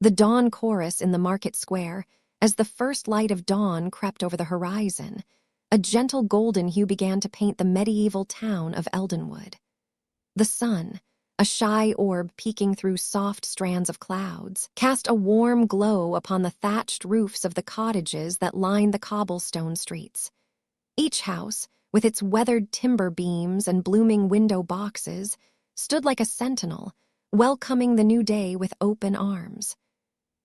The dawn chorus in the market square, as the first light of dawn crept over the horizon, a gentle golden hue began to paint the medieval town of Eldenwood. The sun, a shy orb peeking through soft strands of clouds, cast a warm glow upon the thatched roofs of the cottages that lined the cobblestone streets. Each house, with its weathered timber beams and blooming window boxes, stood like a sentinel, welcoming the new day with open arms.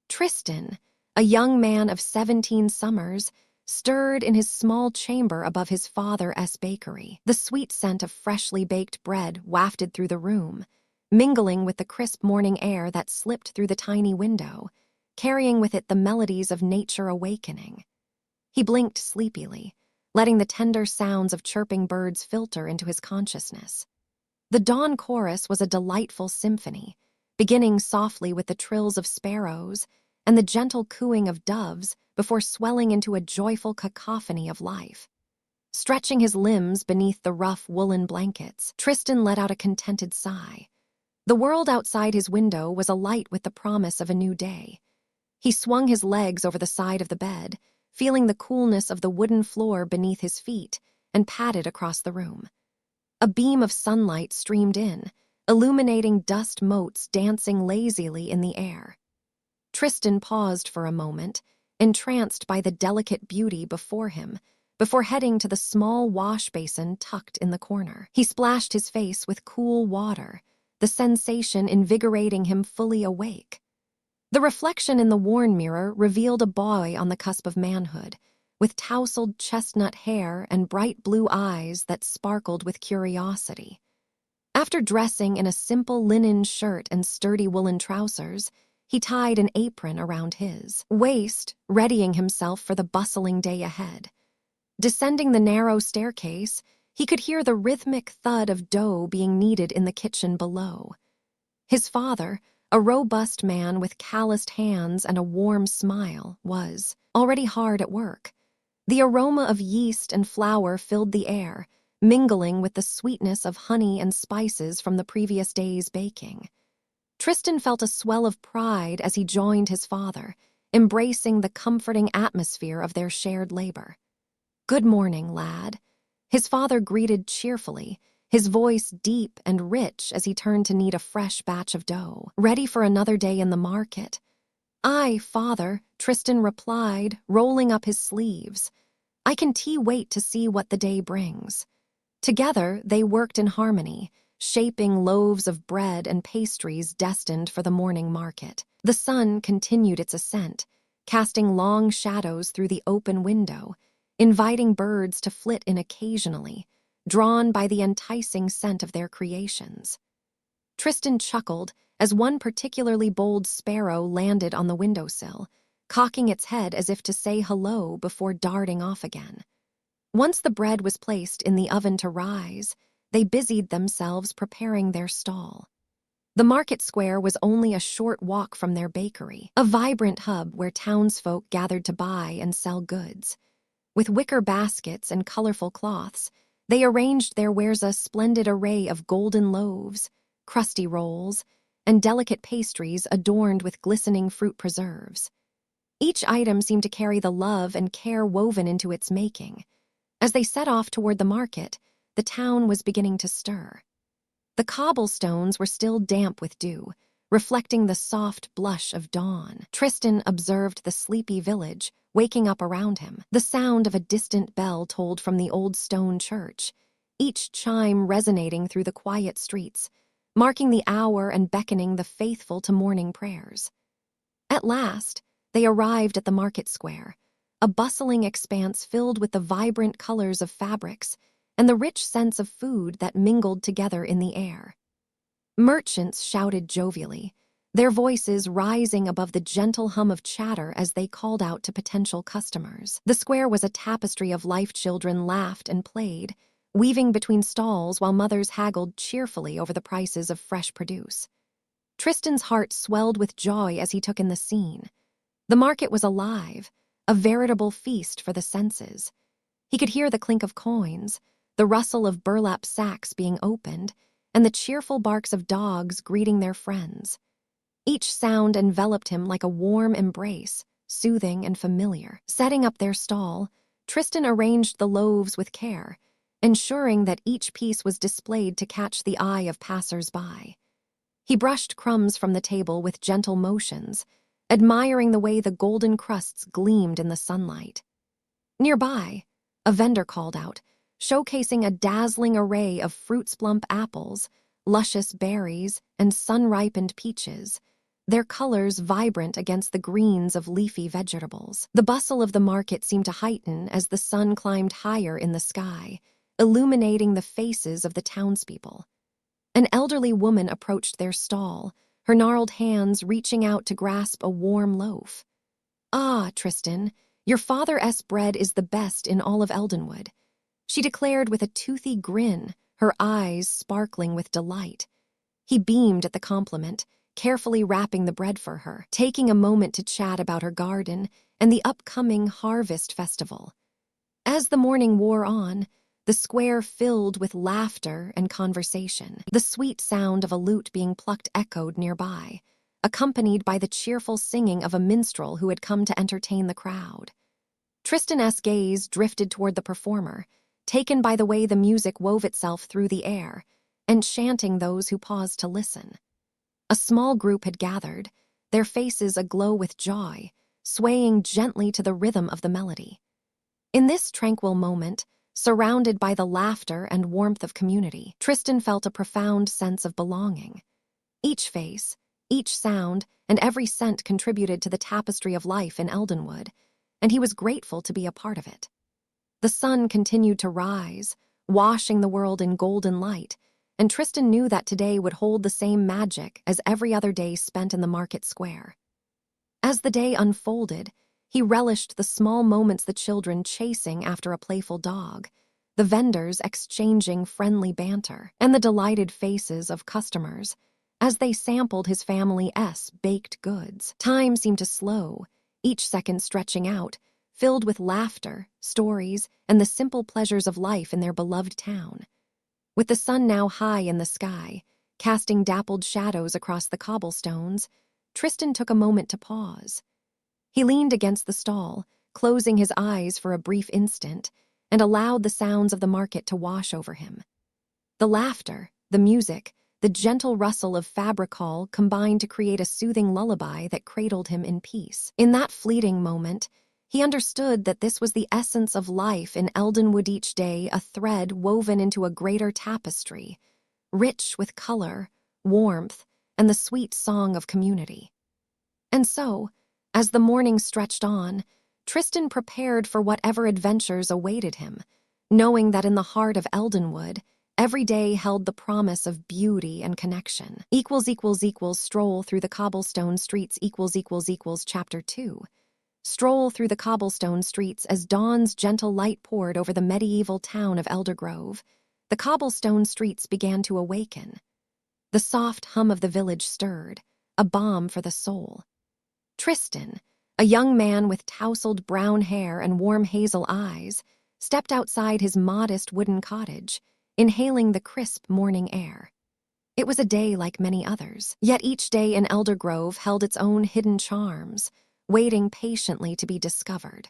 Tristan, a young man of 17 summers, stirred in his small chamber above his father's bakery. The sweet scent of freshly baked bread wafted through the room, mingling with the crisp morning air that slipped through the tiny window, carrying with it the melodies of nature awakening. He blinked sleepily, letting the tender sounds of chirping birds filter into his consciousness. The dawn chorus was a delightful symphony, beginning softly with the trills of sparrows and the gentle cooing of doves before swelling into a joyful cacophony of life. Stretching his limbs beneath the rough woolen blankets, Tristan let out a contented sigh. The world outside his window was alight with the promise of a new day. He swung his legs over the side of the bed, feeling the coolness of the wooden floor beneath his feet, and padded across the room. A beam of sunlight streamed in, illuminating dust motes dancing lazily in the air. Tristan paused for a moment, entranced by the delicate beauty before him, before heading to the small wash basin tucked in the corner. He splashed his face with cool water, the sensation invigorating him fully awake. The reflection in the worn mirror revealed a boy on the cusp of manhood, with tousled chestnut hair and bright blue eyes that sparkled with curiosity. After dressing in a simple linen shirt and sturdy woolen trousers, he tied an apron around his waist, readying himself for the bustling day ahead. Descending the narrow staircase, he could hear the rhythmic thud of dough being kneaded in the kitchen below. His father, a robust man with calloused hands and a warm smile, was already hard at work. The aroma of yeast and flour filled the air, mingling with the sweetness of honey and spices from the previous day's baking. Tristan felt a swell of pride as he joined his father, embracing the comforting atmosphere of their shared labor. "Good morning, lad," his father greeted cheerfully, his voice deep and rich as he turned to knead a fresh batch of dough. "Ready for another day in the market?" "Aye, father," Tristan replied, rolling up his sleeves. "I can wait to see what the day brings." Together, they worked in harmony, shaping loaves of bread and pastries destined for the morning market. The sun continued its ascent, casting long shadows through the open window, inviting birds to flit in occasionally, drawn by the enticing scent of their creations. Tristan chuckled as one particularly bold sparrow landed on the windowsill, cocking its head as if to say hello before darting off again. Once the bread was placed in the oven to rise, they busied themselves preparing their stall. The market square was only a short walk from their bakery, a vibrant hub where townsfolk gathered to buy and sell goods. With wicker baskets and colorful cloths, they arranged their wares a splendid array of golden loaves, crusty rolls, and delicate pastries adorned with glistening fruit preserves. Each item seemed to carry the love and care woven into its making. As they set off toward the market, the town was beginning to stir. The cobblestones were still damp with dew, reflecting the soft blush of dawn. Tristan observed the sleepy village, waking up around him. The sound of a distant bell tolled from the old stone church, each chime resonating through the quiet streets, marking the hour and beckoning the faithful to morning prayers. At last, they arrived at the market square, a bustling expanse filled with the vibrant colors of fabrics and the rich scents of food that mingled together in the air. Merchants shouted jovially, their voices rising above the gentle hum of chatter as they called out to potential customers. The square was a tapestry of life. Children laughed and played, weaving between stalls while mothers haggled cheerfully over the prices of fresh produce. Tristan's heart swelled with joy as he took in the scene. The market was alive, a veritable feast for the senses. He could hear the clink of coins, the rustle of burlap sacks being opened, and the cheerful barks of dogs greeting their friends. Each sound enveloped him like a warm embrace, soothing and familiar. Setting up their stall, Tristan arranged the loaves with care, ensuring that each piece was displayed to catch the eye of passers-by. He brushed crumbs from the table with gentle motions, admiring the way the golden crusts gleamed in the sunlight. Nearby, a vendor called out, showcasing a dazzling array of fruit-plump apples, luscious berries, and sun-ripened peaches, their colors vibrant against the greens of leafy vegetables. The bustle of the market seemed to heighten as the sun climbed higher in the sky, illuminating the faces of the townspeople. An elderly woman approached their stall, her gnarled hands reaching out to grasp a warm loaf. "Ah, Tristan, your father's bread is the best in all of Eldenwood," she declared with a toothy grin, her eyes sparkling with delight. He beamed at the compliment, carefully wrapping the bread for her, taking a moment to chat about her garden and the upcoming harvest festival. As the morning wore on, the square filled with laughter and conversation. The sweet sound of a lute being plucked echoed nearby, accompanied by the cheerful singing of a minstrel who had come to entertain the crowd. Tristan's gaze drifted toward the performer, taken by the way the music wove itself through the air, enchanting those who paused to listen. A small group had gathered, their faces aglow with joy, swaying gently to the rhythm of the melody. In this tranquil moment, surrounded by the laughter and warmth of community, Tristan felt a profound sense of belonging. Each face, each sound, and every scent contributed to the tapestry of life in Eldenwood, and he was grateful to be a part of it. The sun continued to rise, washing the world in golden light, and Tristan knew that today would hold the same magic as every other day spent in the market square. As the day unfolded, he relished the small moments, the children chasing after a playful dog, the vendors exchanging friendly banter, and the delighted faces of customers as they sampled his family's baked goods. Time seemed to slow, each second stretching out, filled with laughter, stories, and the simple pleasures of life in their beloved town. With the sun now high in the sky, casting dappled shadows across the cobblestones, Tristan took a moment to pause. He leaned against the stall, closing his eyes for a brief instant, and allowed the sounds of the market to wash over him. The laughter, the music, the gentle rustle of fabricol combined to create a soothing lullaby that cradled him in peace. In that fleeting moment, he understood that this was the essence of life in Eldenwood, each day a thread woven into a greater tapestry, rich with color, warmth, and the sweet song of community. And so, as the morning stretched on, Tristan prepared for whatever adventures awaited him, knowing that in the heart of Eldenwood, every day held the promise of beauty and connection. Stroll through the cobblestone streets. Chapter 2. Stroll through the cobblestone streets as dawn's gentle light poured over the medieval town of Eldergrove. The cobblestone streets began to awaken. The soft hum of the village stirred, a balm for the soul. Tristan, a young man with tousled brown hair and warm hazel eyes, stepped outside his modest wooden cottage, inhaling the crisp morning air. It was a day like many others, yet each day in Eldergrove held its own hidden charms, waiting patiently to be discovered.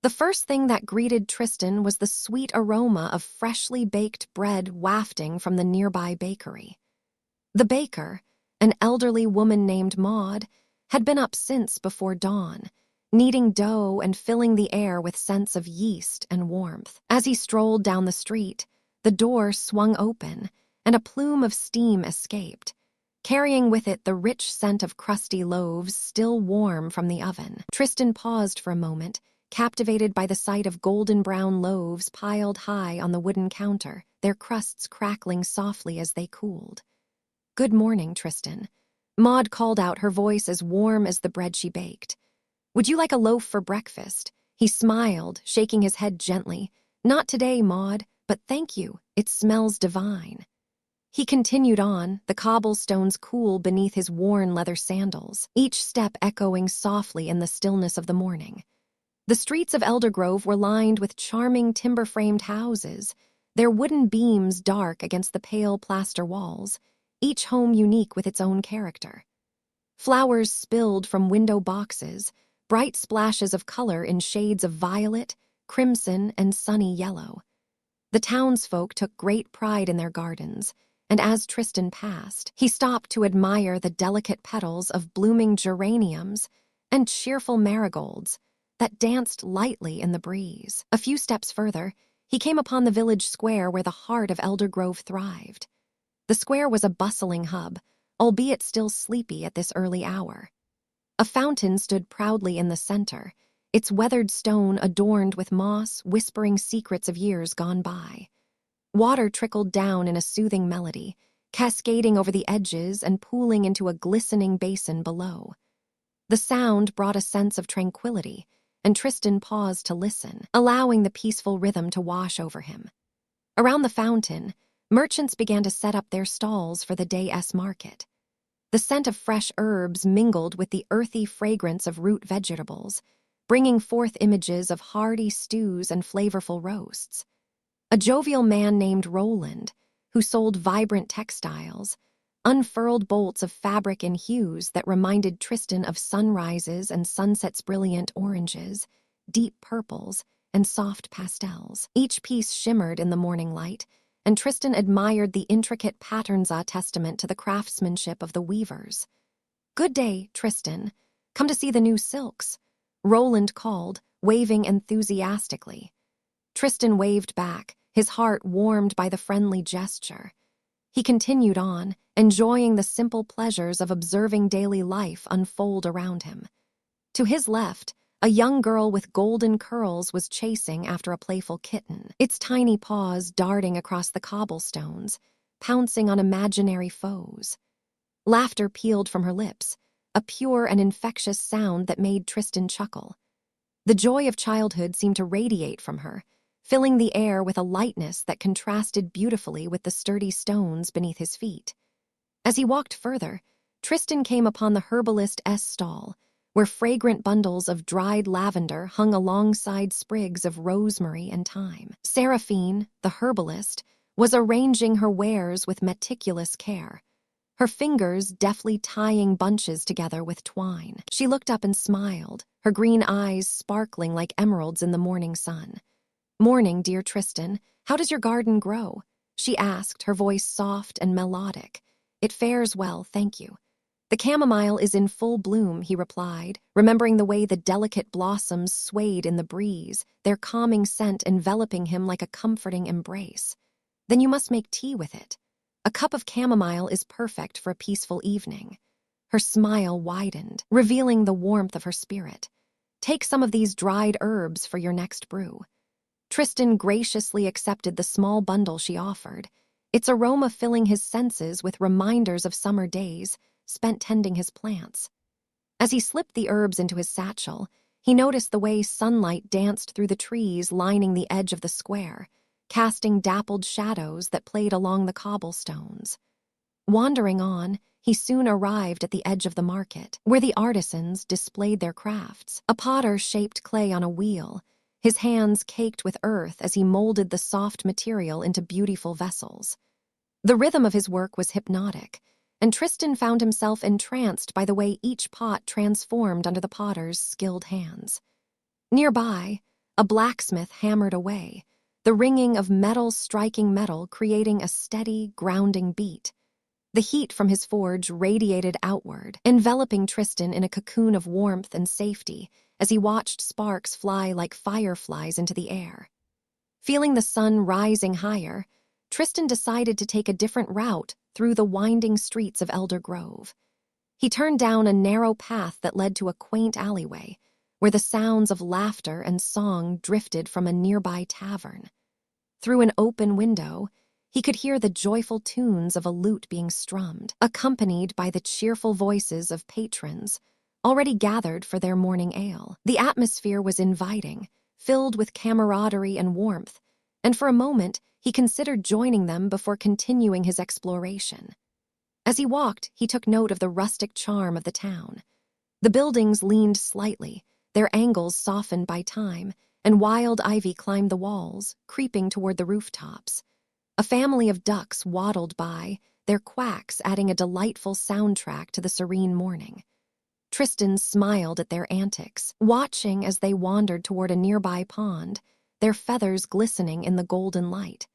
The first thing that greeted Tristan was the sweet aroma of freshly baked bread wafting from the nearby bakery. The baker, an elderly woman named Maud, had been up since before dawn, kneading dough and filling the air with scents of yeast and warmth. As he strolled down the street, the door swung open, and a plume of steam escaped, carrying with it the rich scent of crusty loaves still warm from the oven. Tristan paused for a moment, captivated by the sight of golden brown loaves piled high on the wooden counter, their crusts crackling softly as they cooled. "Good morning, Tristan," Maud called out, her voice as warm as the bread she baked. "Would you like a loaf for breakfast?" He smiled, shaking his head gently. "Not today, Maud, but thank you. It smells divine." He continued on, the cobblestones cool beneath his worn leather sandals, each step echoing softly in the stillness of the morning. The streets of Eldergrove were lined with charming timber-framed houses, their wooden beams dark against the pale plaster walls, each home unique with its own character. Flowers spilled from window boxes, bright splashes of color in shades of violet, crimson, and sunny yellow. The townsfolk took great pride in their gardens, and as Tristan passed, he stopped to admire the delicate petals of blooming geraniums and cheerful marigolds that danced lightly in the breeze. A few steps further, he came upon the village square where the heart of Eldergrove thrived. The square was a bustling hub, albeit still sleepy at this early hour. A fountain stood proudly in the center, its weathered stone adorned with moss whispering secrets of years gone by. Water trickled down in a soothing melody, cascading over the edges and pooling into a glistening basin below. The sound brought a sense of tranquility, and Tristan paused to listen, allowing the peaceful rhythm to wash over him. Around the fountain, merchants began to set up their stalls for the day's market. The scent of fresh herbs mingled with the earthy fragrance of root vegetables, bringing forth images of hearty stews and flavorful roasts. A jovial man named Roland, who sold vibrant textiles, unfurled bolts of fabric in hues that reminded Tristan of sunrises and sunsets, brilliant oranges, deep purples, and soft pastels. Each piece shimmered in the morning light, and Tristan admired the intricate patterns, a testament to the craftsmanship of the weavers. "Good day, Tristan. Come to see the new silks," Roland called, waving enthusiastically. Tristan waved back, his heart warmed by the friendly gesture. He continued on, enjoying the simple pleasures of observing daily life unfold around him. To his left, a young girl with golden curls was chasing after a playful kitten, its tiny paws darting across the cobblestones, pouncing on imaginary foes. Laughter pealed from her lips, a pure and infectious sound that made Tristan chuckle. The joy of childhood seemed to radiate from her, filling the air with a lightness that contrasted beautifully with the sturdy stones beneath his feet. As he walked further, Tristan came upon the herbalist's stall, where fragrant bundles of dried lavender hung alongside sprigs of rosemary and thyme. Seraphine, the herbalist, was arranging her wares with meticulous care, her fingers deftly tying bunches together with twine. She looked up and smiled, her green eyes sparkling like emeralds in the morning sun. "Morning, dear Tristan. How does your garden grow?" she asked, her voice soft and melodic. "It fares well, thank you." "The chamomile is in full bloom," he replied, remembering the way the delicate blossoms swayed in the breeze, their calming scent enveloping him like a comforting embrace. "Then you must make tea with it. A cup of chamomile is perfect for a peaceful evening." Her smile widened, revealing the warmth of her spirit. "Take some of these dried herbs for your next brew." Tristan graciously accepted the small bundle she offered, its aroma filling his senses with reminders of summer days spent tending his plants. As he slipped the herbs into his satchel, he noticed the way sunlight danced through the trees lining the edge of the square, casting dappled shadows that played along the cobblestones. Wandering on, he soon arrived at the edge of the market, where the artisans displayed their crafts. A potter shaped clay on a wheel, his hands caked with earth as he molded the soft material into beautiful vessels. The rhythm of his work was hypnotic, and Tristan found himself entranced by the way each pot transformed under the potter's skilled hands. Nearby, a blacksmith hammered away, the ringing of metal striking metal creating a steady, grounding beat. The heat from his forge radiated outward, enveloping Tristan in a cocoon of warmth and safety as he watched sparks fly like fireflies into the air. Feeling the sun rising higher, Tristan decided to take a different route through the winding streets of Eldergrove. He turned down a narrow path that led to a quaint alleyway, where the sounds of laughter and song drifted from a nearby tavern. Through an open window, he could hear the joyful tunes of a lute being strummed, accompanied by the cheerful voices of patrons, already gathered for their morning ale. The atmosphere was inviting, filled with camaraderie and warmth, and for a moment he considered joining them before continuing his exploration. As he walked, he took note of the rustic charm of the town. The buildings leaned slightly, their angles softened by time, and wild ivy climbed the walls, creeping toward the rooftops. A family of ducks waddled by, their quacks adding a delightful soundtrack to the serene morning. Tristan smiled at their antics, watching as they wandered toward a nearby pond, their feathers glistening in the golden light.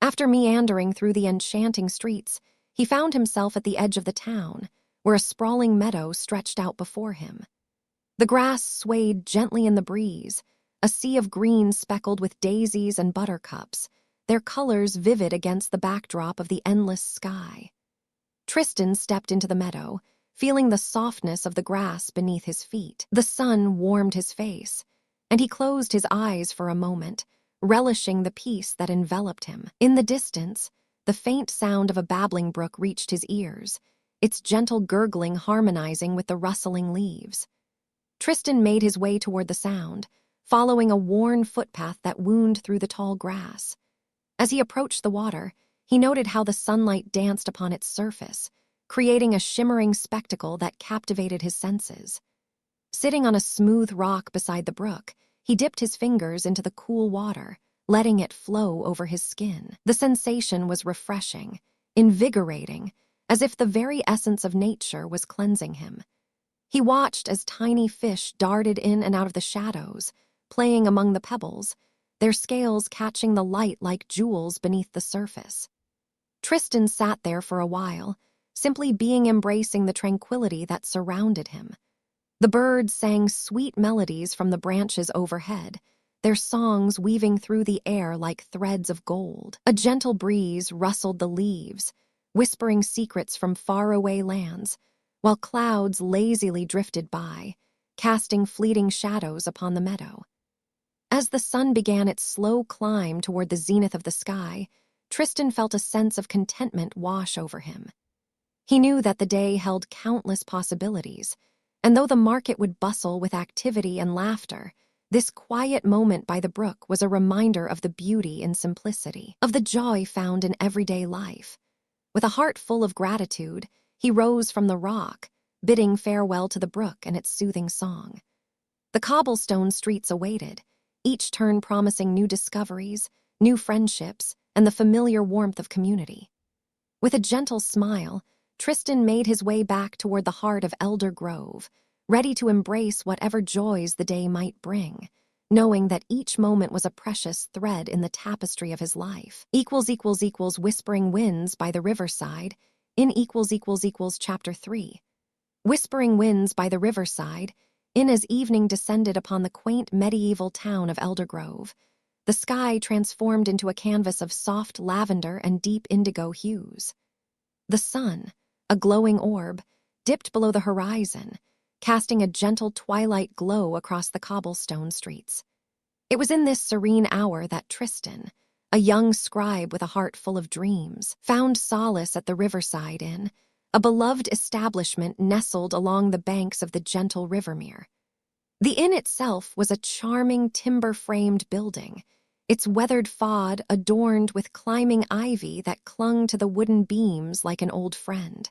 After meandering through the enchanting streets, he found himself at the edge of the town, where a sprawling meadow stretched out before him. The grass swayed gently in the breeze, a sea of green speckled with daisies and buttercups, their colors vivid against the backdrop of the endless sky. Tristan stepped into the meadow, feeling the softness of the grass beneath his feet. The sun warmed his face, and he closed his eyes for a moment, relishing the peace that enveloped him. In the distance, the faint sound of a babbling brook reached his ears, its gentle gurgling harmonizing with the rustling leaves. Tristan made his way toward the sound, following a worn footpath that wound through the tall grass. As he approached the water, he noted how the sunlight danced upon its surface, creating a shimmering spectacle that captivated his senses. Sitting on a smooth rock beside the brook, he dipped his fingers into the cool water, letting it flow over his skin. The sensation was refreshing, invigorating, as if the very essence of nature was cleansing him. He watched as tiny fish darted in and out of the shadows, playing among the pebbles, their scales catching the light like jewels beneath the surface. Tristan sat there for a while, simply embracing the tranquility that surrounded him. The birds sang sweet melodies from the branches overhead, their songs weaving through the air like threads of gold. A gentle breeze rustled the leaves, whispering secrets from faraway lands, while clouds lazily drifted by, casting fleeting shadows upon the meadow. As the sun began its slow climb toward the zenith of the sky, Tristan felt a sense of contentment wash over him. He knew that the day held countless possibilities, and though the market would bustle with activity and laughter, this quiet moment by the brook was a reminder of the beauty and simplicity, of the joy found in everyday life. With a heart full of gratitude, he rose from the rock, bidding farewell to the brook and its soothing song. The cobblestone streets awaited, each turn promising new discoveries, new friendships, and the familiar warmth of community. With a gentle smile, Tristan made his way back toward the heart of Elder Grove, ready to embrace whatever joys the day might bring, knowing that each moment was a precious thread in the tapestry of his life. Whispering Winds by the Riverside in Chapter 3. Whispering Winds by the Riverside, in as evening descended upon the quaint medieval town of Elder Grove, the sky transformed into a canvas of soft lavender and deep indigo hues. The sun, a glowing orb, dipped below the horizon, casting a gentle twilight glow across the cobblestone streets. It was in this serene hour that Tristan, a young scribe with a heart full of dreams, found solace at the Riverside Inn, a beloved establishment nestled along the banks of the gentle Rivermere. The inn itself was a charming timber-framed building, its weathered facade adorned with climbing ivy that clung to the wooden beams like an old friend.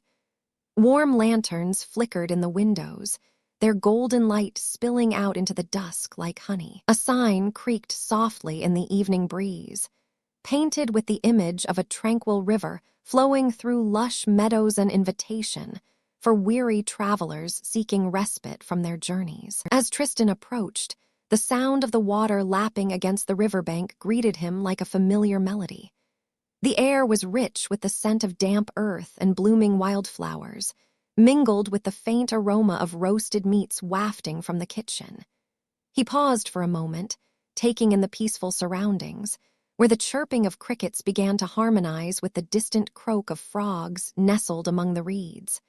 Warm lanterns flickered in the windows, their golden light spilling out into the dusk like honey. A sign creaked softly in the evening breeze, painted with the image of a tranquil river flowing through lush meadows, an invitation for weary travelers seeking respite from their journeys. As Tristan approached, the sound of the water lapping against the riverbank greeted him like a familiar melody. The air was rich with the scent of damp earth and blooming wildflowers, mingled with the faint aroma of roasted meats wafting from the kitchen. He paused for a moment, taking in the peaceful surroundings, where the chirping of crickets began to harmonize with the distant croak of frogs nestled among the reeds.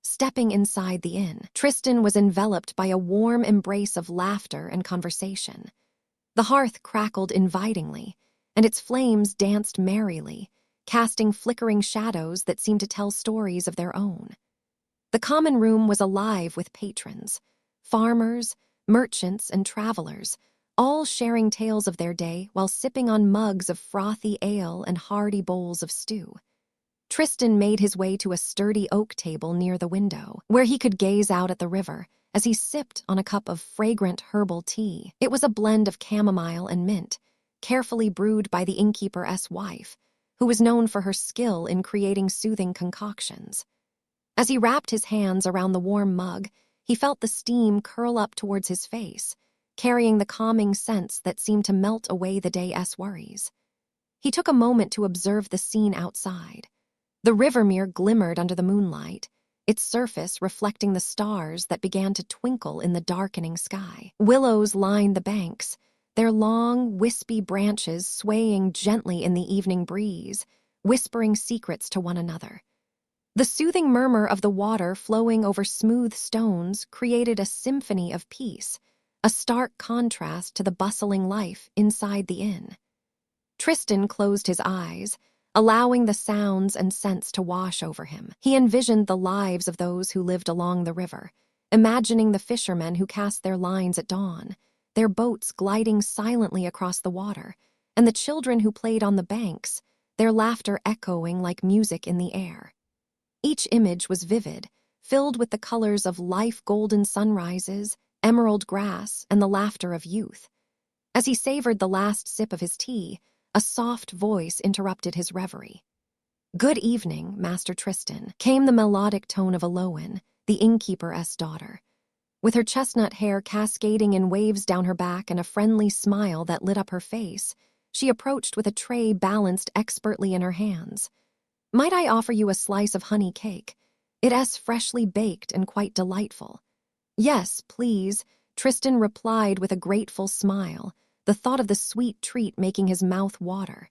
Stepping inside the inn, Tristan was enveloped by a warm embrace of laughter and conversation. The hearth crackled invitingly, and its flames danced merrily, casting flickering shadows that seemed to tell stories of their own. The common room was alive with patrons, farmers, merchants, and travelers, all sharing tales of their day while sipping on mugs of frothy ale and hearty bowls of stew. Tristan made his way to a sturdy oak table near the window, where he could gaze out at the river as he sipped on a cup of fragrant herbal tea. It was a blend of chamomile and mint, carefully brewed by the innkeeper's wife, who was known for her skill in creating soothing concoctions. As he wrapped his hands around the warm mug, he felt the steam curl up towards his face, carrying the calming scents that seemed to melt away the day's worries. He took a moment to observe the scene outside. The Rivermere glimmered under the moonlight, its surface reflecting the stars that began to twinkle in the darkening sky. Willows lined the banks, their long, wispy branches swaying gently in the evening breeze, whispering secrets to one another. The soothing murmur of the water flowing over smooth stones created a symphony of peace, a stark contrast to the bustling life inside the inn. Tristan closed his eyes, allowing the sounds and scents to wash over him. He envisioned the lives of those who lived along the river, imagining the fishermen who cast their lines at dawn, their boats gliding silently across the water, and the children who played on the banks, their laughter echoing like music in the air. Each image was vivid, filled with the colors of life-golden sunrises, emerald grass, and the laughter of youth. As he savored the last sip of his tea, a soft voice interrupted his reverie. "Good evening, Master Tristan," came the melodic tone of Aloan, the innkeeper's daughter. With her chestnut hair cascading in waves down her back and a friendly smile that lit up her face, she approached with a tray balanced expertly in her hands. "Might I offer you a slice of honey cake? It is freshly baked and quite delightful." "Yes, please," Tristan replied with a grateful smile, the thought of the sweet treat making his mouth water.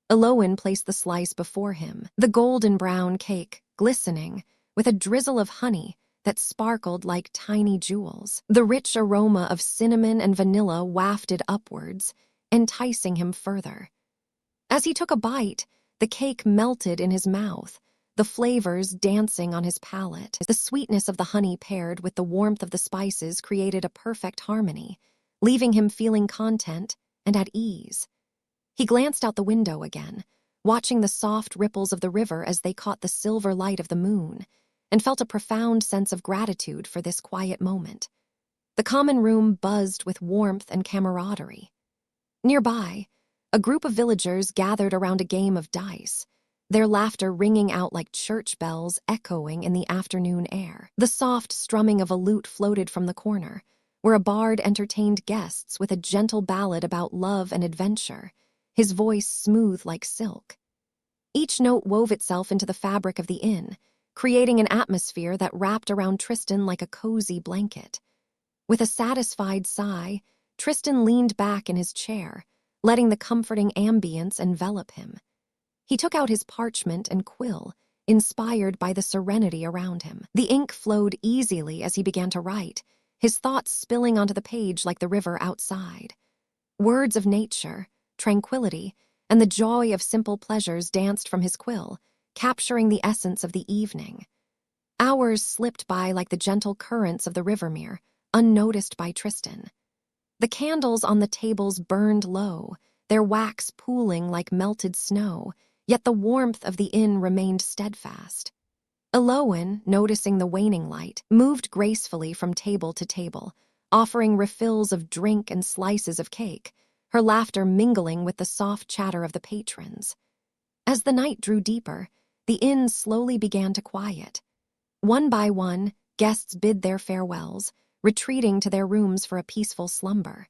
Aloan placed the slice before him, the golden brown cake, glistening, with a drizzle of honey that sparkled like tiny jewels. The rich aroma of cinnamon and vanilla wafted upwards, enticing him further. As he took a bite, the cake melted in his mouth, the flavors dancing on his palate. The sweetness of the honey paired with the warmth of the spices created a perfect harmony, leaving him feeling content and at ease. He glanced out the window again, watching the soft ripples of the river as they caught the silver light of the moon, and felt a profound sense of gratitude for this quiet moment. The common room buzzed with warmth and camaraderie. Nearby, a group of villagers gathered around a game of dice, their laughter ringing out like church bells echoing in the afternoon air. The soft strumming of a lute floated from the corner, where a bard entertained guests with a gentle ballad about love and adventure, his voice smooth like silk. Each note wove itself into the fabric of the inn, creating an atmosphere that wrapped around Tristan like a cozy blanket. With a satisfied sigh, Tristan leaned back in his chair, letting the comforting ambience envelop him. He took out his parchment and quill, inspired by the serenity around him. The ink flowed easily as he began to write, his thoughts spilling onto the page like the river outside. Words of nature, tranquility, and the joy of simple pleasures danced from his quill, capturing the essence of the evening. Hours slipped by like the gentle currents of the Rivermere, unnoticed by Tristan. The candles on the tables burned low, their wax pooling like melted snow, yet the warmth of the inn remained steadfast. Aloan, noticing the waning light, moved gracefully from table to table, offering refills of drink and slices of cake, her laughter mingling with the soft chatter of the patrons. As the night drew deeper, the inn slowly began to quiet. One by one, guests bid their farewells, retreating to their rooms for a peaceful slumber.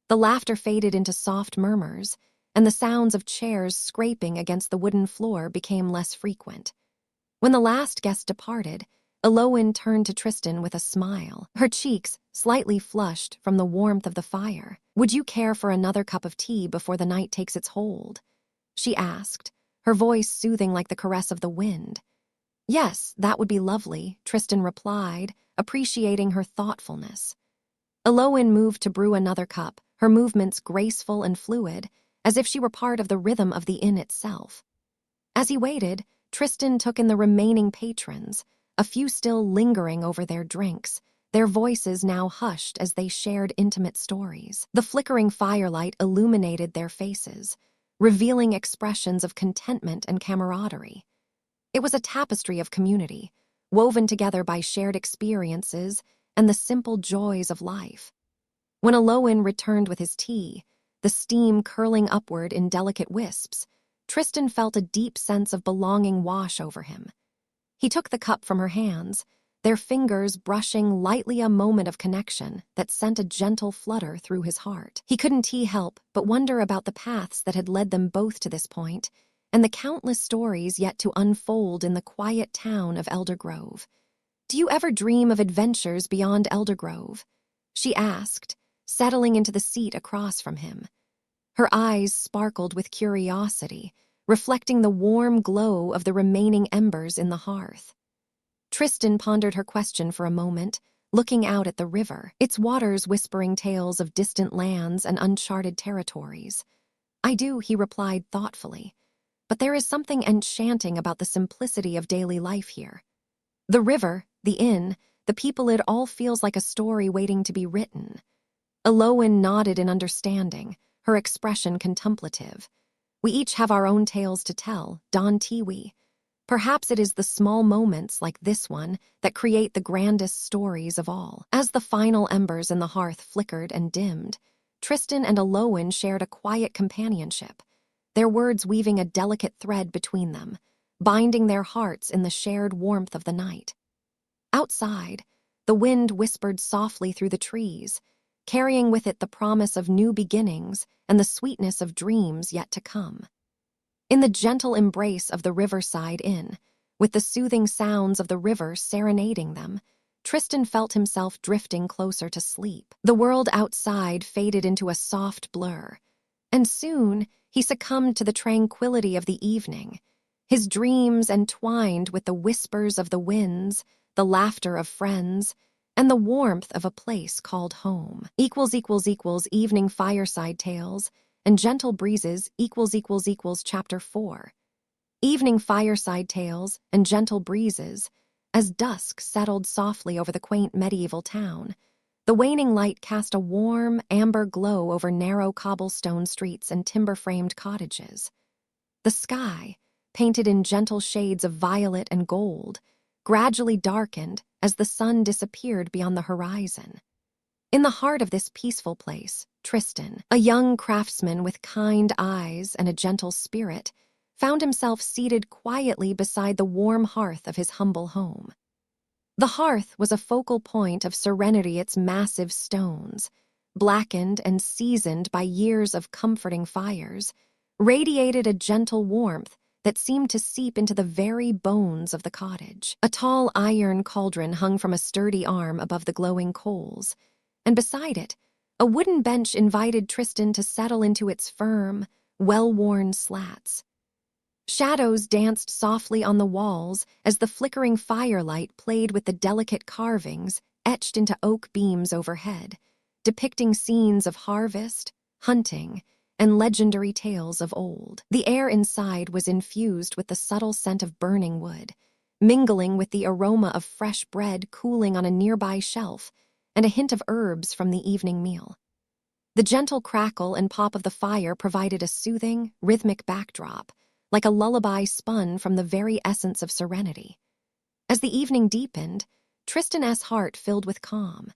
The laughter faded into soft murmurs, and the sounds of chairs scraping against the wooden floor became less frequent. When the last guest departed, Aloan turned to Tristan with a smile, her cheeks slightly flushed from the warmth of the fire. "Would you care for another cup of tea before the night takes its hold?" she asked, her voice soothing like the caress of the wind. "Yes, that would be lovely," Tristan replied, appreciating her thoughtfulness. Aloan moved to brew another cup, her movements graceful and fluid, as if she were part of the rhythm of the inn itself. As he waited, Tristan took in the remaining patrons, a few still lingering over their drinks, their voices now hushed as they shared intimate stories. The flickering firelight illuminated their faces, revealing expressions of contentment and camaraderie. It was a tapestry of community, woven together by shared experiences and the simple joys of life. When Aloan returned with his tea, the steam curling upward in delicate wisps, Tristan felt a deep sense of belonging wash over him. He took the cup from her hands, their fingers brushing lightly, a moment of connection that sent a gentle flutter through his heart. He couldn't help but wonder about the paths that had led them both to this point, and the countless stories yet to unfold in the quiet town of Eldergrove. "Do you ever dream of adventures beyond Eldergrove?" she asked, settling into the seat across from him. Her eyes sparkled with curiosity, reflecting the warm glow of the remaining embers in the hearth. Tristan pondered her question for a moment, looking out at the river, its waters whispering tales of distant lands and uncharted territories. "I do," he replied thoughtfully, "but there is something enchanting about the simplicity of daily life here. The river, the inn, the people, it all feels like a story waiting to be written." Aloan nodded in understanding, her expression contemplative. "We each have our own tales to tell, Don Tiwi. Perhaps it is the small moments like this one that create the grandest stories of all." As the final embers in the hearth flickered and dimmed, Tristan and Aloan shared a quiet companionship, their words weaving a delicate thread between them, binding their hearts in the shared warmth of the night. Outside, the wind whispered softly through the trees, carrying with it the promise of new beginnings and the sweetness of dreams yet to come. In the gentle embrace of the Riverside Inn, with the soothing sounds of the river serenading them, Tristan felt himself drifting closer to sleep. The world outside faded into a soft blur, and soon he succumbed to the tranquility of the evening, his dreams entwined with the whispers of the winds, the laughter of friends, and the warmth of a place called home. Evening Fireside Tales and Gentle Breezes Chapter 4. Evening Fireside Tales and Gentle Breezes. As dusk settled softly over the quaint medieval town, the waning light cast a warm, amber glow over narrow cobblestone streets and timber-framed cottages. The sky, painted in gentle shades of violet and gold, gradually darkened as the sun disappeared beyond the horizon. In the heart of this peaceful place, Tristan, a young craftsman with kind eyes and a gentle spirit, found himself seated quietly beside the warm hearth of his humble home. The hearth was a focal point of serenity, its massive stones, blackened and seasoned by years of comforting fires, radiated a gentle warmth that seemed to seep into the very bones of the cottage. A tall iron cauldron hung from a sturdy arm above the glowing coals, and beside it, a wooden bench invited Tristan to settle into its firm, well-worn slats. Shadows danced softly on the walls as the flickering firelight played with the delicate carvings etched into oak beams overhead, depicting scenes of harvest, hunting, and legendary tales of old. The air inside was infused with the subtle scent of burning wood, mingling with the aroma of fresh bread cooling on a nearby shelf and a hint of herbs from the evening meal. The gentle crackle and pop of the fire provided a soothing, rhythmic backdrop, like a lullaby spun from the very essence of serenity. As the evening deepened, Tristan's heart filled with calm.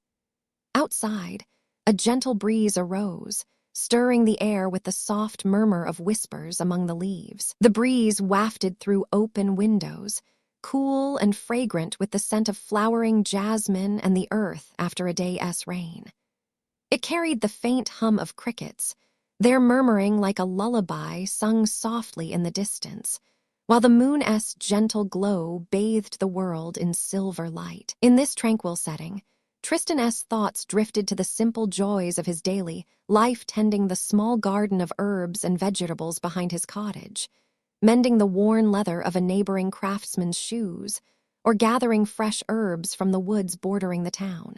Outside, a gentle breeze arose, stirring the air with the soft murmur of whispers among the leaves. The breeze wafted through open windows, cool and fragrant with the scent of flowering jasmine and the earth after a day's rain. It carried the faint hum of crickets, their murmuring like a lullaby sung softly in the distance, while the moon's gentle glow bathed the world in silver light. In this tranquil setting, Tristan's thoughts drifted to the simple joys of his daily life, tending the small garden of herbs and vegetables behind his cottage, mending the worn leather of a neighboring craftsman's shoes, or gathering fresh herbs from the woods bordering the town.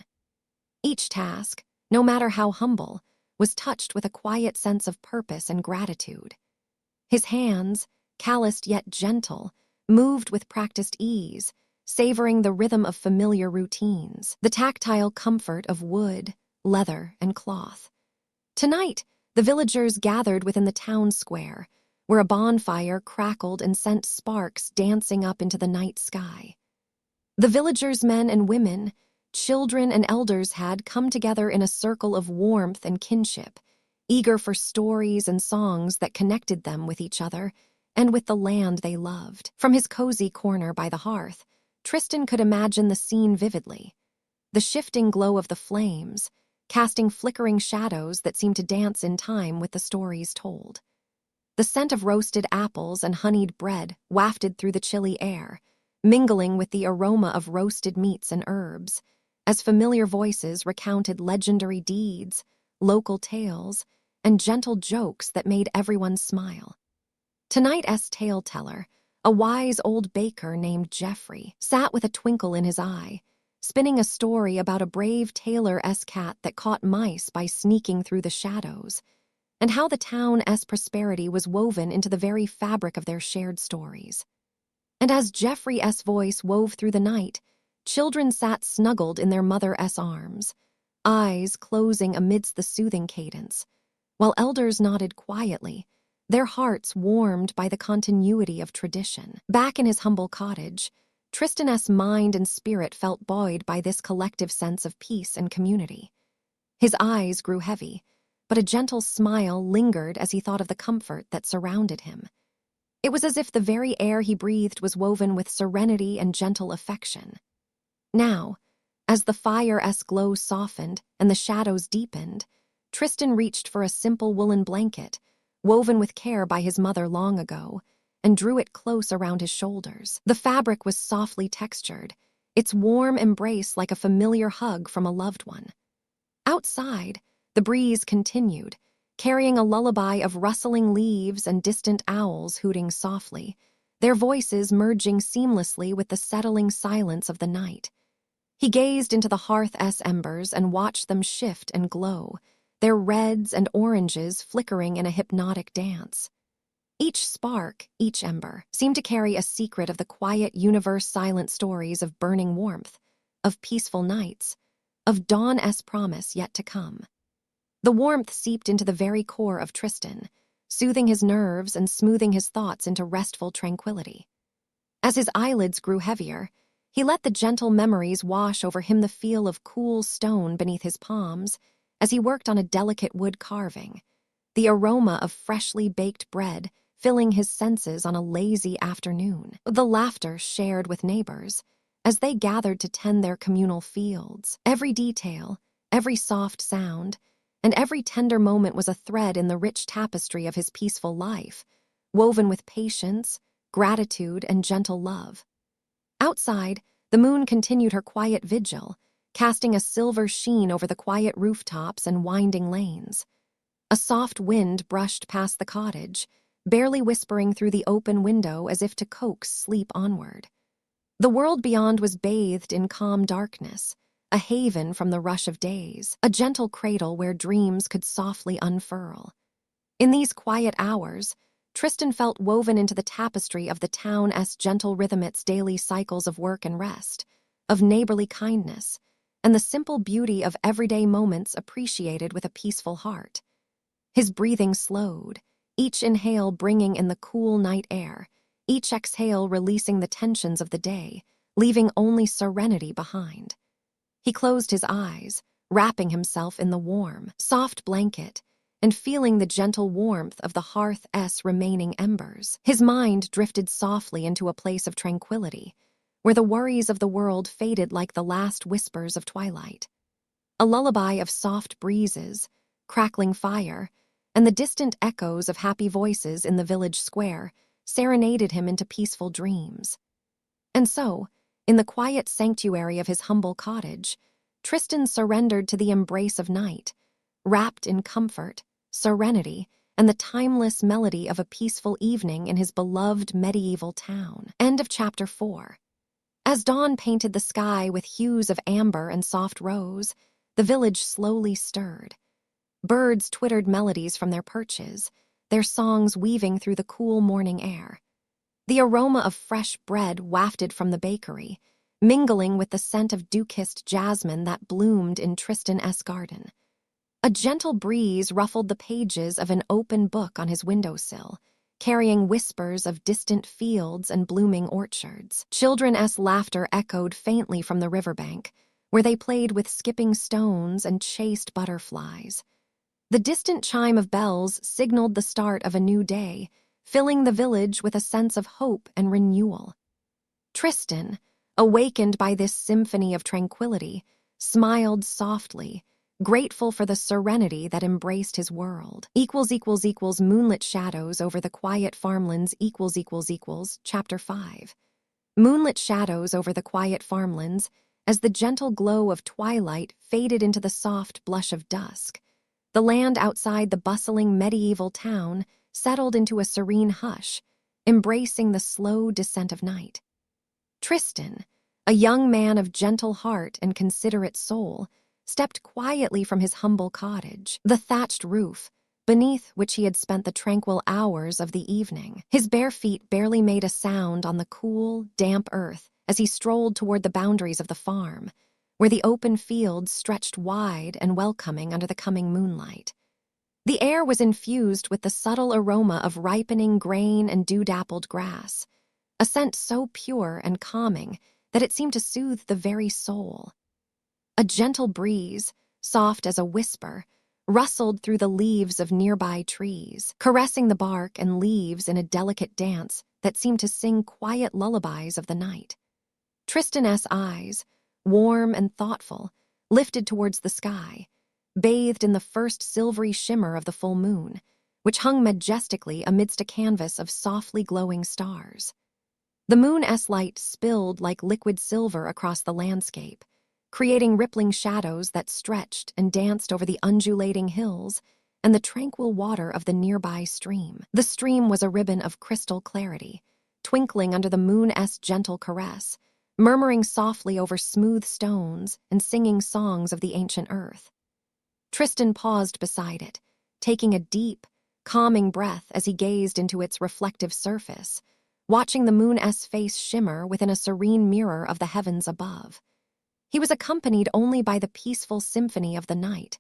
Each task, no matter how humble, was touched with a quiet sense of purpose and gratitude. His hands, calloused yet gentle, moved with practiced ease, savoring the rhythm of familiar routines, the tactile comfort of wood, leather, and cloth. Tonight, the villagers gathered within the town square, where a bonfire crackled and sent sparks dancing up into the night sky. The villagers' men and women, children and elders had come together in a circle of warmth and kinship, eager for stories and songs that connected them with each other and with the land they loved. From his cozy corner by the hearth, Tristan could imagine the scene vividly. The shifting glow of the flames, casting flickering shadows that seemed to dance in time with the stories told. The scent of roasted apples and honeyed bread wafted through the chilly air, mingling with the aroma of roasted meats and herbs, as familiar voices recounted legendary deeds, local tales, and gentle jokes that made everyone smile. Tonight's tale-teller, a wise old baker named Geoffrey, sat with a twinkle in his eye, spinning a story about a brave tailor's cat that caught mice by sneaking through the shadows, and how the town's prosperity was woven into the very fabric of their shared stories. And as Geoffrey's voice wove through the night, children sat snuggled in their mother's arms, eyes closing amidst the soothing cadence, while elders nodded quietly, their hearts warmed by the continuity of tradition. Back in his humble cottage, Tristan's mind and spirit felt buoyed by this collective sense of peace and community. His eyes grew heavy, but a gentle smile lingered as he thought of the comfort that surrounded him. It was as if the very air he breathed was woven with serenity and gentle affection. Now, as the fire's glow softened and the shadows deepened, Tristan reached for a simple woolen blanket, woven with care by his mother long ago, and drew it close around his shoulders. The fabric was softly textured, its warm embrace like a familiar hug from a loved one. Outside, the breeze continued, carrying a lullaby of rustling leaves and distant owls hooting softly, their voices merging seamlessly with the settling silence of the night. He gazed into the hearth's embers and watched them shift and glow, their reds and oranges flickering in a hypnotic dance. Each spark, each ember, seemed to carry a secret of the quiet universe-silent stories of burning warmth, of peaceful nights, of dawn's promise yet to come. The warmth seeped into the very core of Tristan, soothing his nerves and smoothing his thoughts into restful tranquility. As his eyelids grew heavier, he let the gentle memories wash over him, the feel of cool stone beneath his palms as he worked on a delicate wood carving, the aroma of freshly baked bread filling his senses on a lazy afternoon, the laughter shared with neighbors as they gathered to tend their communal fields. Every detail, every soft sound, and every tender moment was a thread in the rich tapestry of his peaceful life, woven with patience, gratitude, and gentle love. Outside, the moon continued her quiet vigil, casting a silver sheen over the quiet rooftops and winding lanes. A soft wind brushed past the cottage, barely whispering through the open window as if to coax sleep onward. The world beyond was bathed in calm darkness, a haven from the rush of days, a gentle cradle where dreams could softly unfurl. In these quiet hours, Tristan felt woven into the tapestry of the town's gentle rhythm, its daily cycles of work and rest, of neighborly kindness, and the simple beauty of everyday moments appreciated with a peaceful heart. His breathing slowed, each inhale bringing in the cool night air, each exhale releasing the tensions of the day, leaving only serenity behind. He closed his eyes, wrapping himself in the warm, soft blanket, and feeling the gentle warmth of the hearth's remaining embers. His mind drifted softly into a place of tranquility, where the worries of the world faded like the last whispers of twilight. A lullaby of soft breezes, crackling fire, and the distant echoes of happy voices in the village square serenaded him into peaceful dreams. And so, in the quiet sanctuary of his humble cottage, Tristan surrendered to the embrace of night, wrapped in comfort, serenity, and the timeless melody of a peaceful evening in his beloved medieval town. End of chapter 4. As dawn painted the sky with hues of amber and soft rose, the village slowly stirred. Birds twittered melodies from their perches, their songs weaving through the cool morning air. The aroma of fresh bread wafted from the bakery, mingling with the scent of dew-kissed jasmine that bloomed in Tristan's garden. A gentle breeze ruffled the pages of an open book on his windowsill, carrying whispers of distant fields and blooming orchards. Children's laughter echoed faintly from the riverbank, where they played with skipping stones and chased butterflies. The distant chime of bells signaled the start of a new day, filling the village with a sense of hope and renewal. Tristan, awakened by this symphony of tranquility, smiled softly, grateful for the serenity that embraced his world. Moonlit shadows over the quiet farmlands. Chapter 5. Moonlit shadows over the quiet farmlands as the gentle glow of twilight faded into the soft blush of dusk. The land outside the bustling medieval town settled into a serene hush, embracing the slow descent of night. Tristan, a young man of gentle heart and considerate soul, stepped quietly from his humble cottage, the thatched roof, beneath which he had spent the tranquil hours of the evening. His bare feet barely made a sound on the cool, damp earth as he strolled toward the boundaries of the farm, where the open fields stretched wide and welcoming under the coming moonlight. The air was infused with the subtle aroma of ripening grain and dew-dappled grass, a scent so pure and calming that it seemed to soothe the very soul. A gentle breeze, soft as a whisper, rustled through the leaves of nearby trees, caressing the bark and leaves in a delicate dance that seemed to sing quiet lullabies of the night. Tristan's eyes, warm and thoughtful, lifted towards the sky, bathed in the first silvery shimmer of the full moon, which hung majestically amidst a canvas of softly glowing stars. The moon's light spilled like liquid silver across the landscape, creating rippling shadows that stretched and danced over the undulating hills and the tranquil water of the nearby stream. The stream was a ribbon of crystal clarity, twinkling under the moon's gentle caress, murmuring softly over smooth stones and singing songs of the ancient earth. Tristan paused beside it, taking a deep, calming breath as he gazed into its reflective surface, watching the moon's face shimmer within a serene mirror of the heavens above. He was accompanied only by the peaceful symphony of the night,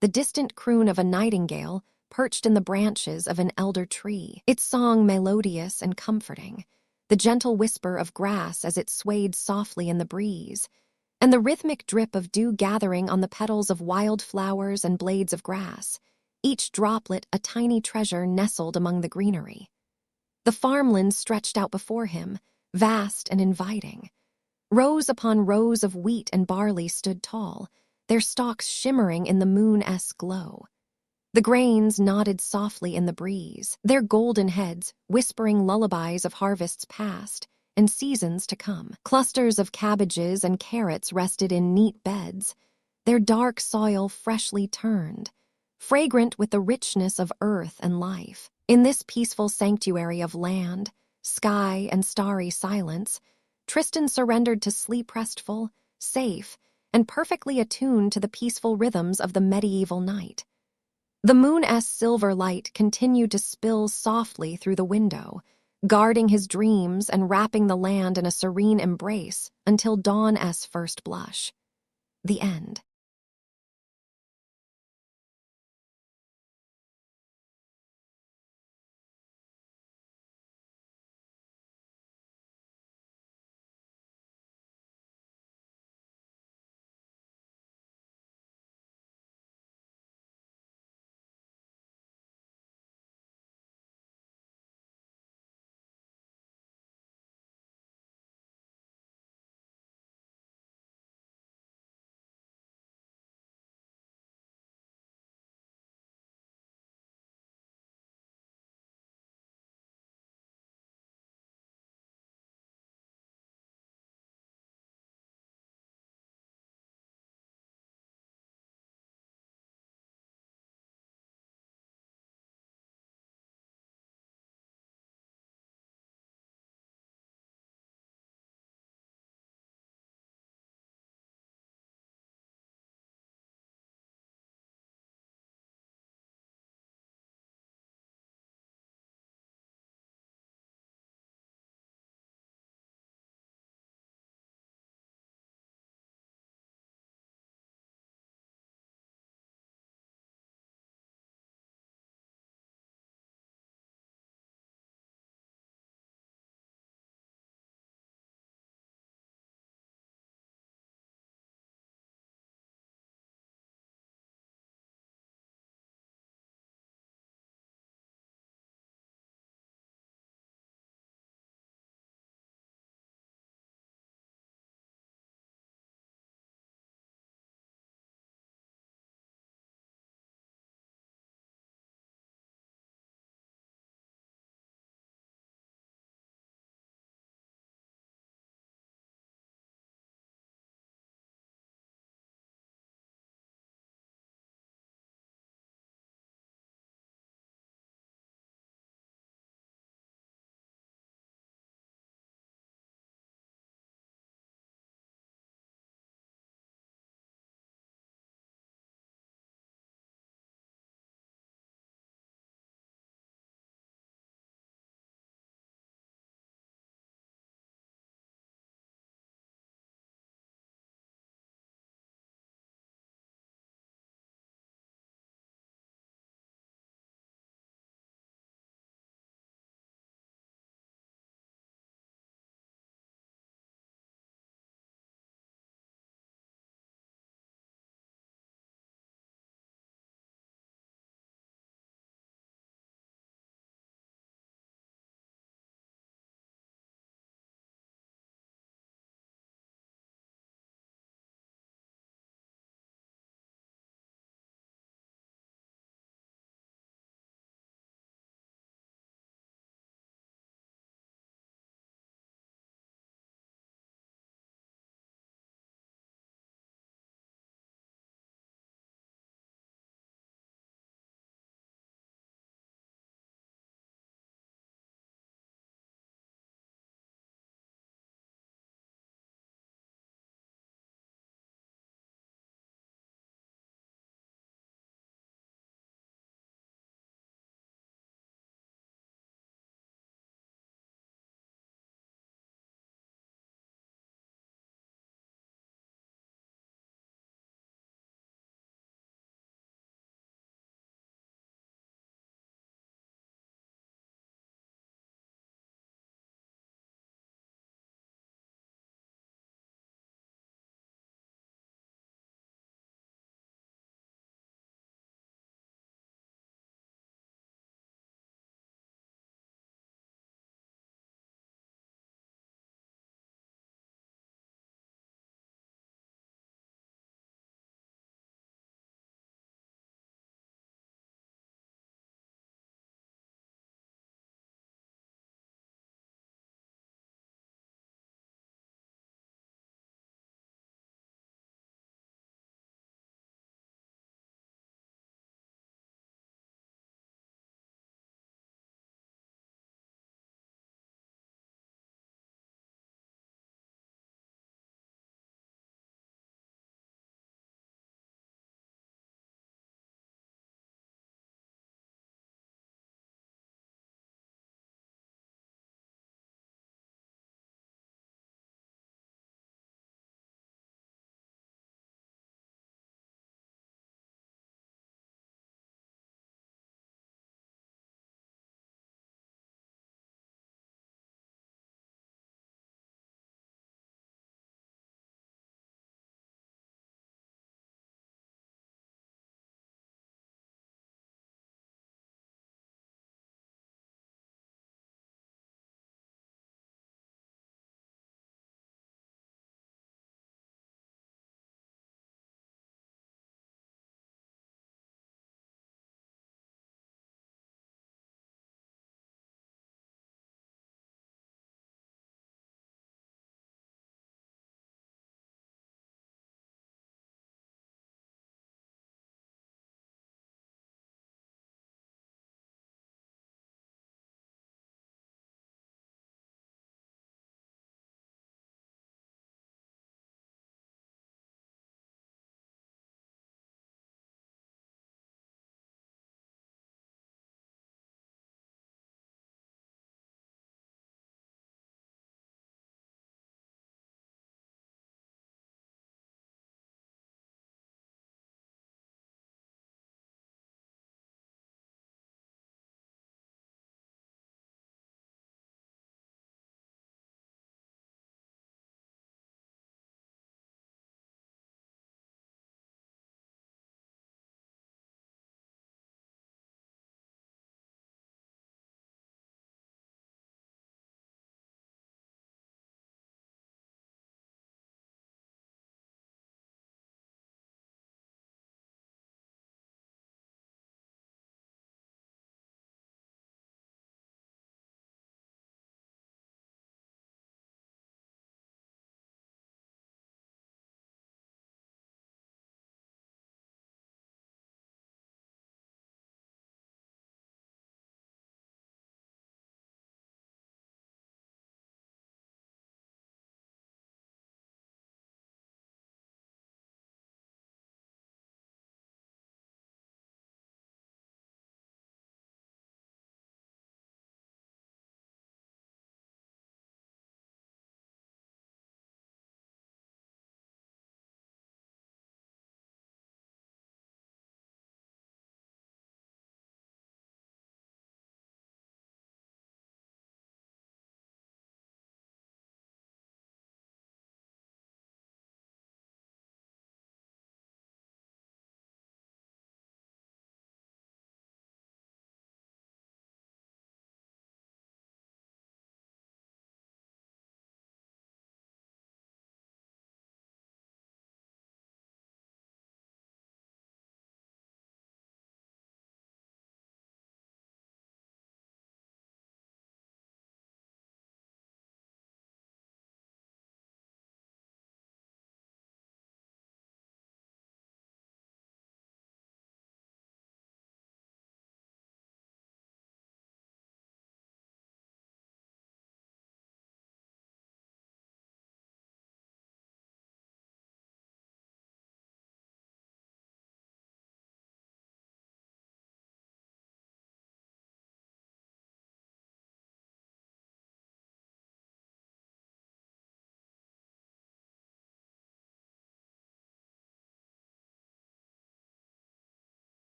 the distant croon of a nightingale perched in the branches of an elder tree, its song melodious and comforting, the gentle whisper of grass as it swayed softly in the breeze, and the rhythmic drip of dew gathering on the petals of wild flowers and blades of grass, each droplet a tiny treasure nestled among the greenery. The farmlands stretched out before him, vast and inviting. Rows upon rows of wheat and barley stood tall, their stalks shimmering in the moon's glow. The grains nodded softly in the breeze, their golden heads whispering lullabies of harvests past and seasons to come. Clusters of cabbages and carrots rested in neat beds, their dark soil freshly turned, fragrant with the richness of earth and life. In this peaceful sanctuary of land, sky, and starry silence, Tristan surrendered to sleep restful, safe, and perfectly attuned to the peaceful rhythms of the medieval night. The moon's silver light continued to spill softly through the window, guarding his dreams and wrapping the land in a serene embrace until dawn's first blush. The end.